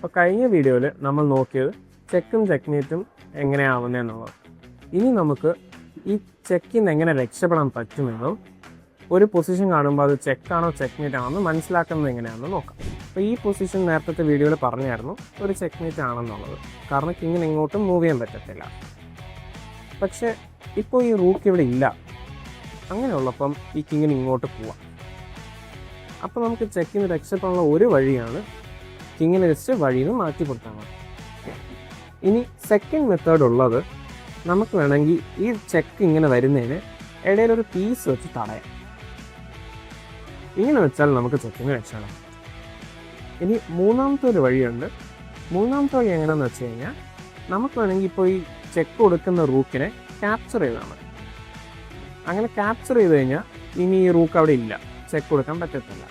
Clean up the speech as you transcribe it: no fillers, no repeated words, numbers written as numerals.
അപ്പോൾ കഴിഞ്ഞ വീഡിയോയിൽ നമ്മൾ നോക്കിയത് ചെക്കും ചെക്ക്മേറ്റും എങ്ങനെയാവുന്നതെന്നുള്ളത്. ഇനി നമുക്ക് ഈ ചെക്കിൽ നിന്ന് എങ്ങനെ രക്ഷപ്പെടാൻ പറ്റുമെന്നും ഒരു പൊസിഷൻ കാണുമ്പോൾ അത് ചെക്കാണോ ചെക്ക്മേറ്റ് ആണോ എന്ന് മനസ്സിലാക്കുന്നത് എങ്ങനെയാണെന്ന് നോക്കാം. അപ്പോൾ ഈ പൊസിഷൻ നേരത്തെ വീഡിയോയിൽ പറഞ്ഞായിരുന്നു ഒരു ചെക്ക്മേറ്റ് ആണെന്നുള്ളത്, കാരണം കിങ്ങിന് ഇങ്ങോട്ടും മൂവ് ചെയ്യാൻ പറ്റത്തില്ല. പക്ഷേ ഇപ്പോൾ ഈ റൂക്ക് ഇവിടെ ഇല്ല, അങ്ങനെയുള്ളപ്പം ഈ കിങ്ങിന് ഇങ്ങോട്ട് പോവാം. അപ്പോൾ നമുക്ക് ചെക്കിന് രക്ഷപ്പെടാനുള്ള ഒരു വഴിയാണ് കിങ്ങിനെ ജസ്റ്റ് വഴിയിൽ നിന്ന് മാറ്റി കൊടുത്താൽ മതി. ഇനി സെക്കൻഡ് മെത്തേഡ് ഉള്ളത്, നമുക്ക് വേണമെങ്കിൽ ഈ ചെക്ക് ഇങ്ങനെ വരുന്നതിന് ഇടയിലൊരു പീസ് വെച്ച് തടയാം. ഇങ്ങനെ വെച്ചാൽ നമുക്ക് ചെക്കിന് രക്ഷപ്പെടാം. ഇനി മൂന്നാമത്തെ ഒരു വഴിയുണ്ട്. മൂന്നാമത്തെ വഴി എങ്ങനെയാണെന്ന് വെച്ച് കഴിഞ്ഞാൽ, നമുക്ക് വേണമെങ്കിൽ ഇപ്പോൾ ഈ ചെക്ക് കൊടുക്കുന്ന റൂക്കിനെ ക്യാപ്ചർ ചെയ്താൽ മതി. അങ്ങനെ ക്യാപ്ചർ ചെയ്ത് കഴിഞ്ഞാൽ ഇനി ഈ റൂക്ക് അവിടെ ഇല്ല, ചെക്ക് കൊടുക്കാൻ പറ്റത്തില്ല.